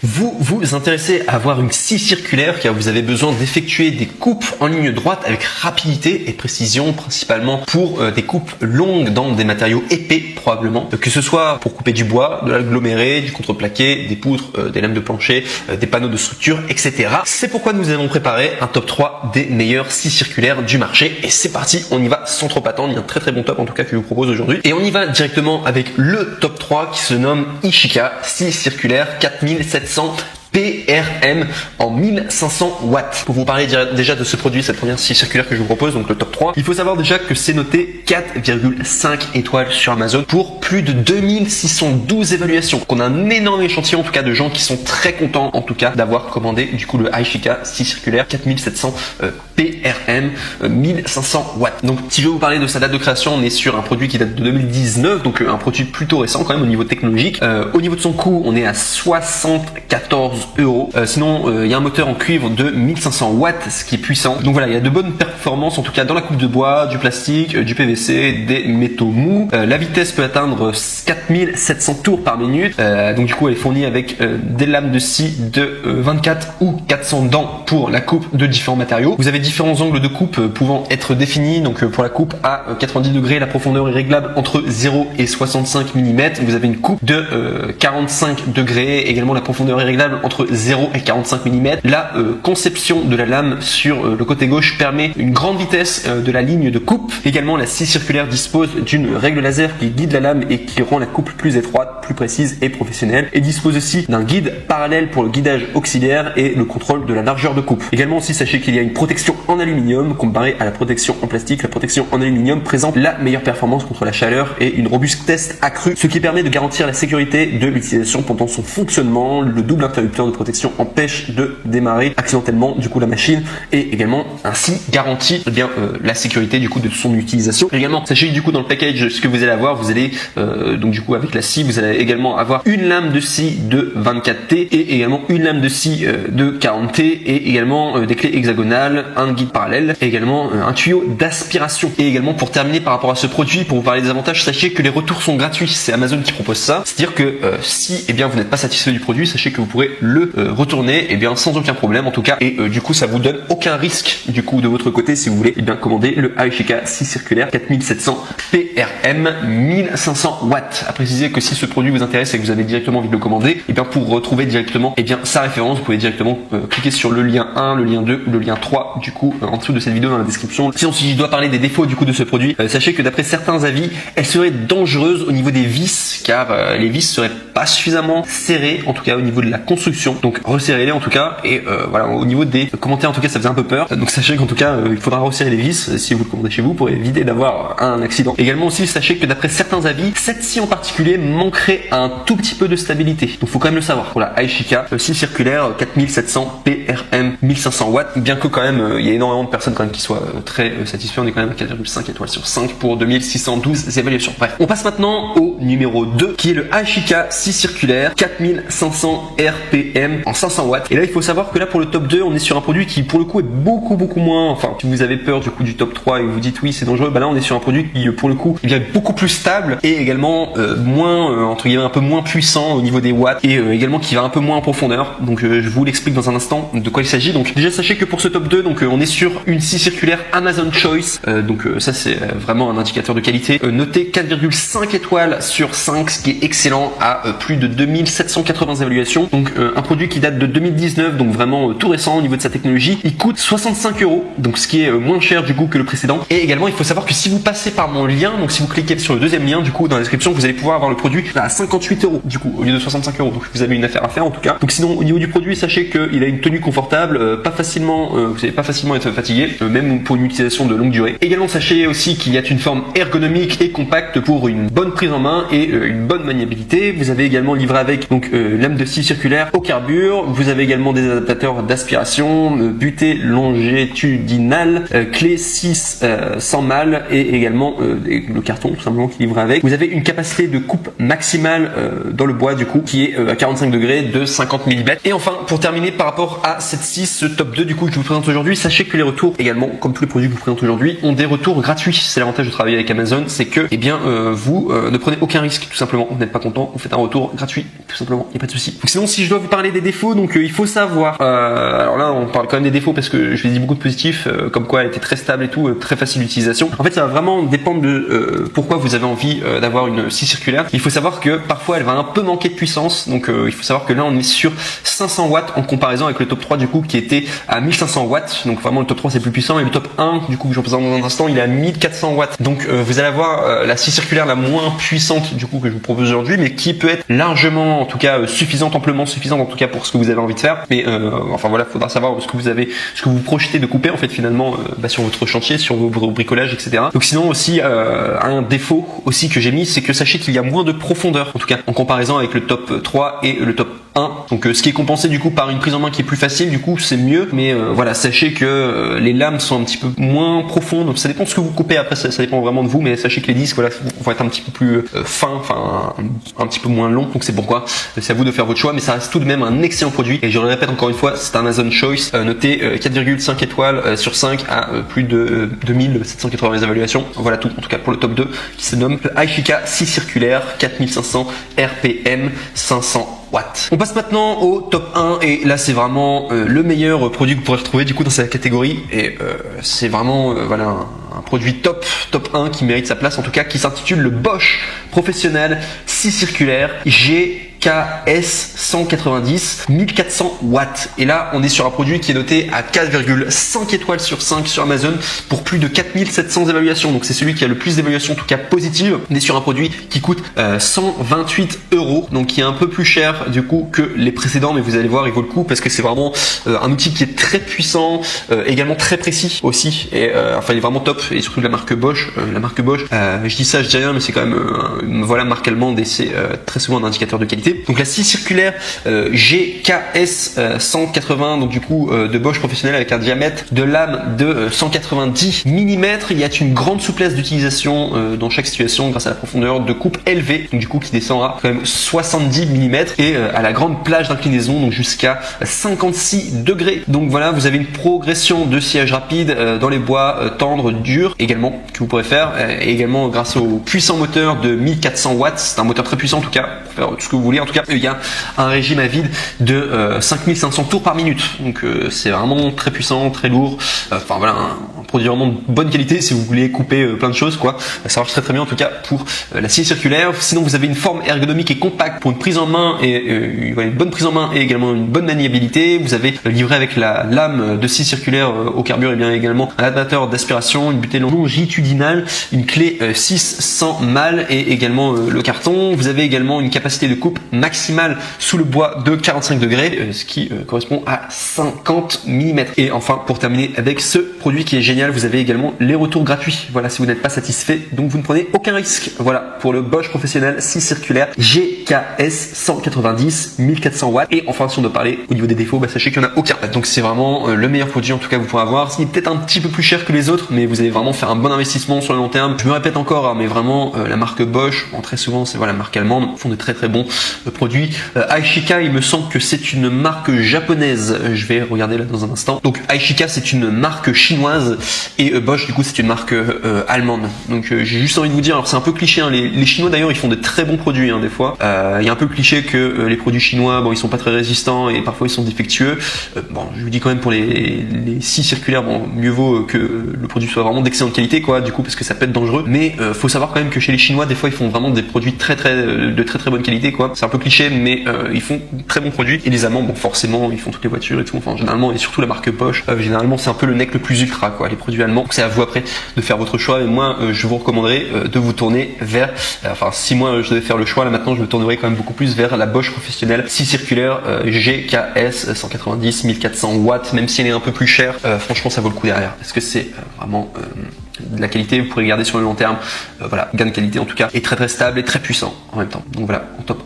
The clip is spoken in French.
Vous vous intéressez à avoir une scie circulaire car vous avez besoin d'effectuer des coupes en ligne droite avec rapidité et précision, principalement pour des coupes longues dans des matériaux épais probablement, que ce soit pour couper du bois, de l'aggloméré, du contreplaqué, des poutres, des lames de plancher, des panneaux de structure, etc. C'est pourquoi nous avons préparé un top 3 des meilleures scies circulaires du marché et c'est parti, on y va sans trop attendre. Il y a un très bon top en tout cas que je vous propose aujourd'hui et on y va directement avec le top 3 qui se nomme Ishika scie circulaire 4700 PRM en 1500 watts. Pour vous parler déjà de ce produit, cette première scie circulaire que je vous propose, donc le top 3, il faut savoir déjà que c'est noté 4,5 étoiles sur Amazon pour plus de 2612 évaluations. Donc on a un énorme échantillon en tout cas de gens qui sont très contents en tout cas d'avoir commandé du coup le Ishika scie circulaire 4700 PRM 1500 watts. Donc si je vais vous parler de sa date de création, on est sur un produit qui date de 2019, donc un produit plutôt récent quand même au niveau technologique. Au niveau de son coût, on est à 74 €. Sinon, il y a un moteur en cuivre de 1500 watts, ce qui est puissant. Donc voilà, il y a de bonnes performances en tout cas dans la coupe de bois, du plastique, du PVC, des métaux mous. La vitesse peut atteindre 4700 tours par minute. Donc du coup, elle est fournie avec des lames de scie de 24 ou 400 dents pour la coupe de différents matériaux. Vous avez différents angles de coupe pouvant être définis. Donc pour la coupe à 90 degrés, la profondeur est réglable entre 0 et 65 mm. Vous avez une coupe de 45 degrés. Également, la profondeur est réglable entre 0 et 45 mm. La conception de la lame sur le côté gauche permet une grande vitesse de la ligne de coupe. Également, la scie circulaire dispose d'une règle laser qui guide la lame et qui rend la coupe plus étroite, plus précise et professionnelle. Et dispose aussi d'un guide parallèle pour le guidage auxiliaire et le contrôle de la largeur de coupe. Également aussi, sachez qu'il y a une protection en aluminium comparée à la protection en plastique. La protection en aluminium présente la meilleure performance contre la chaleur et une robustesse accrue, ce qui permet de garantir la sécurité de l'utilisation pendant son fonctionnement. Le double interrupteur de protection empêche de démarrer accidentellement du coup la machine et également ainsi garantit la sécurité du coup de son utilisation. Également, sachez du coup dans le package ce que vous allez avoir, vous allez donc du coup avec la scie, vous allez également avoir une lame de scie de 24T et également une lame de scie de 40T et également des clés hexagonales, un guide parallèle et également un tuyau d'aspiration. Et également pour terminer par rapport à ce produit, pour vous parler des avantages, sachez que les retours sont gratuits, c'est Amazon qui propose ça. C'est-à-dire que si vous n'êtes pas satisfait du produit, sachez que vous pourrez le retourner sans aucun problème en tout cas et du coup ça vous donne aucun risque du coup de votre côté si vous voulez commander le Ishika scie circulaire 4700 PRM 1500 watts. À préciser que si ce produit vous intéresse et que vous avez directement envie de le commander, pour retrouver directement sa référence, vous pouvez directement cliquer sur le lien 1, le lien 2, le lien 3 du coup en dessous de cette vidéo dans la description. Sinon, si je dois parler des défauts du coup de ce produit, sachez que d'après certains avis, elle serait dangereuse au niveau des vis car les vis seraient pas suffisamment serrées en tout cas au niveau de la construction. Donc resserrez-les en tout cas et voilà, au niveau des commentaires en tout cas ça faisait un peu peur. Donc sachez qu'en tout cas il faudra resserrer les vis si vous le commandez chez vous pour éviter d'avoir un accident. Également aussi sachez que d'après certains avis, cette scie en particulier manquerait un tout petit peu de stabilité. Donc faut quand même le savoir. Pour la Ishika scie circulaire 4700 PRM 1500 watts, bien que quand même il y a énormément de personnes quand même qui soient très satisfaits, on est quand même à 4,5 étoiles sur 5 pour 2612 évaluations. Bref, on passe maintenant au numéro 2 qui est le Ishika scie circulaire 4500 RPM en 500 watts. Et là il faut savoir que là pour le top 2 on est sur un produit qui pour le coup est beaucoup moins, enfin si vous avez peur du coup du top 3 et vous dites oui c'est dangereux, là on est sur un produit qui pour le coup est beaucoup plus stable et également moins entre guillemets un peu moins puissant au niveau des watts et également qui va un peu moins en profondeur. Donc je vous l'explique dans un instant de quoi il s'agit. Donc déjà sachez que pour ce top 2 on est sur une scie circulaire Amazon Choice, ça c'est vraiment un indicateur de qualité, noté 4,5 étoiles sur 5, ce qui est excellent à plus de 2780 évaluations. Donc un produit qui date de 2019, donc vraiment tout récent au niveau de sa technologie. Il coûte 65 €, donc ce qui est moins cher du coup que le précédent. Et également il faut savoir que si vous passez par mon lien, donc si vous cliquez sur le deuxième lien du coup dans la description, vous allez pouvoir avoir le produit à 58 € du coup au lieu de 65 €. Donc vous avez une affaire à faire en tout cas. Donc sinon au niveau du produit, sachez qu'il a une tenue confortable, pas facilement, vous n'allez pas facilement être fatigué, même pour une utilisation de longue durée. Également sachez aussi qu'il y a une forme ergonomique et compacte pour une bonne prise en main et une bonne maniabilité. Vous avez également livré avec donc lame de scie circulaire au carbure. Vous avez également des adaptateurs d'aspiration, butée longitudinale, clé 6 sans mal et également le carton tout simplement qui livre avec. Vous avez une capacité de coupe maximale dans le bois du coup qui est à 45 degrés de 50 mm. Et enfin pour terminer par rapport à cette scie, ce top 2 du coup que je vous présente aujourd'hui, sachez que les retours également comme tous les produits que je vous présente aujourd'hui ont des retours gratuits. C'est l'avantage de travailler avec Amazon, c'est que vous ne prenez aucun risque, tout simplement. Vous n'êtes pas content, vous faites un retour gratuit, tout simplement, il n'y a pas de souci. Donc sinon, si je dois vous parler des défauts, donc il faut savoir, alors là on parle quand même des défauts parce que je vous ai dit beaucoup de positifs, comme quoi elle était très stable et tout, très facile d'utilisation. En fait, ça va vraiment dépendre de pourquoi vous avez envie d'avoir une scie circulaire. Il faut savoir que parfois elle va un peu manquer de puissance, donc il faut savoir que là on est sur 500 watts en comparaison avec le top 3 du coup qui était à 1500 watts. Donc vraiment le top 3 c'est plus puissant et le top 1 du coup que je vous présente dans un instant il est à 1400 watts. Donc vous allez avoir la scie circulaire la moins puissante du coup que je vous propose aujourd'hui, mais qui peut être largement en tout cas suffisante, amplement suffisante en tout cas pour ce que vous avez envie de faire. Mais enfin voilà, faudra savoir ce que vous projetez de couper en fait finalement sur votre chantier, sur vos bricolages, etc. Donc sinon aussi un défaut aussi que j'ai mis, c'est que sachez qu'il y a moins de profondeur en tout cas en comparaison avec le top 3 et le top 1. Donc ce qui est compensé du coup par une prise en main qui est plus facile, du coup c'est mieux, mais voilà, sachez que les lames sont un petit peu moins profondes, donc ça dépend de ce que vous coupez, après ça dépend vraiment de vous, mais sachez que les disques voilà vont être un petit peu plus fins, enfin un petit peu moins longs, donc c'est pourquoi c'est à vous de faire votre choix, mais ça reste tout de même un excellent produit, et je le répète encore une fois, c'est Amazon Choice, noté 4,5 étoiles sur 5 à plus de 2780 évaluations, voilà tout en tout cas pour le top 2 qui se nomme Aishika 6 circulaire 4500 RPM 500 watts. On passe maintenant au top 1 et là c'est vraiment le meilleur produit que vous pourrez retrouver du coup dans cette catégorie, et c'est vraiment voilà un produit top 1 qui mérite sa place en tout cas, qui s'intitule le Bosch Professionnel 6 circulaire GKS 190 1400 watts. Et là on est sur un produit qui est noté à 4,5 étoiles sur 5 sur Amazon pour plus de 4700 évaluations, donc c'est celui qui a le plus d'évaluations en tout cas positives. On est sur un produit qui coûte 128 €, donc qui est un peu plus cher du coup que les précédents, mais vous allez voir il vaut le coup parce que c'est vraiment un outil qui est très puissant, également très précis aussi, et enfin il est vraiment top, et surtout de la marque Bosch. Je dis ça, je dis rien, mais c'est quand même voilà, marque allemande, et c'est très souvent un indicateur de qualité. Donc la scie circulaire GKS 180, donc du coup de Bosch Professionnel, avec un diamètre de lame de 190 mm. Il y a une grande souplesse d'utilisation dans chaque situation grâce à la profondeur de coupe élevée, donc du coup qui descendra quand même 70 mm, et à la grande plage d'inclinaison, donc jusqu'à 56 degrés. Donc voilà, vous avez une progression de sciage rapide dans les bois tendres, durs également, que vous pourrez faire, et également grâce au puissant moteur de 1400 watts. C'est un moteur très puissant en tout cas pour faire tout ce que vous voulez. En tout cas il y a un régime à vide de 5500 tours par minute, donc c'est vraiment très puissant, très lourd, enfin voilà un produit vraiment de bonne qualité si vous voulez couper plein de choses quoi. Ça marche très bien en tout cas pour la scie circulaire. Sinon vous avez une forme ergonomique et compacte pour une prise en main, et une bonne prise en main et également une bonne maniabilité. Vous avez livré avec la lame de scie circulaire au carbure, et bien également un adaptateur d'aspiration, une butée longitudinale, une clé 600 mâles et également le carton. Vous avez également une capacité de coupe maximale sous le bois de 45 degrés, ce qui correspond à 50 mm. Et enfin pour terminer avec ce produit qui est génial, vous avez également les retours gratuits. Voilà, si vous n'êtes pas satisfait, donc vous ne prenez aucun risque. Voilà pour le Bosch Professionnel 6 circulaire GKS 190 1400 watts. Et enfin si on doit parler au niveau des défauts, sachez qu'il n'y en a aucun. Donc c'est vraiment le meilleur produit en tout cas que vous pourrez avoir. Il est peut-être un petit peu plus cher que les autres, mais vous allez vraiment faire un bon investissement sur le long terme. Je me répète encore, mais vraiment la marque Bosch, très souvent c'est voilà, la marque allemande, font de très bons produits. Aishika, il me semble que c'est une marque japonaise. Je vais regarder là dans un instant. Donc Aishika c'est une marque chinoise, et Bosch du coup c'est une marque allemande. Donc j'ai juste envie de vous dire, alors c'est un peu cliché, hein, les Chinois d'ailleurs ils font de très bons produits des fois. Il y a un peu le cliché que les produits chinois, bon ils sont pas très résistants et parfois ils sont défectueux. Bon je vous dis quand même pour les scies circulaires, bon mieux vaut que le produit soit vraiment d'excellente qualité quoi, du coup parce que ça peut être dangereux. Mais faut savoir quand même que chez les Chinois des fois ils font vraiment des produits de très bonne qualité quoi. C'est un peu cliché, mais ils font de très bons produits. Et les Allemands, bon forcément ils font toutes les voitures et tout, enfin généralement, et surtout la marque Bosch, généralement c'est un peu le nec le plus ultra quoi, les produits allemands. Donc c'est à vous après de faire votre choix, et moi je vous recommanderais de vous tourner vers, enfin si moi je devais faire le choix là maintenant, je me tournerais quand même beaucoup plus vers la Bosch Professionnel 6 circulaire GKS 190 1400 watts, même si elle est un peu plus chère, franchement ça vaut le coup derrière, parce que c'est vraiment de la qualité, vous pourrez garder sur le long terme, voilà, gain de qualité en tout cas, et très stable et très puissant en même temps. Donc voilà, en top.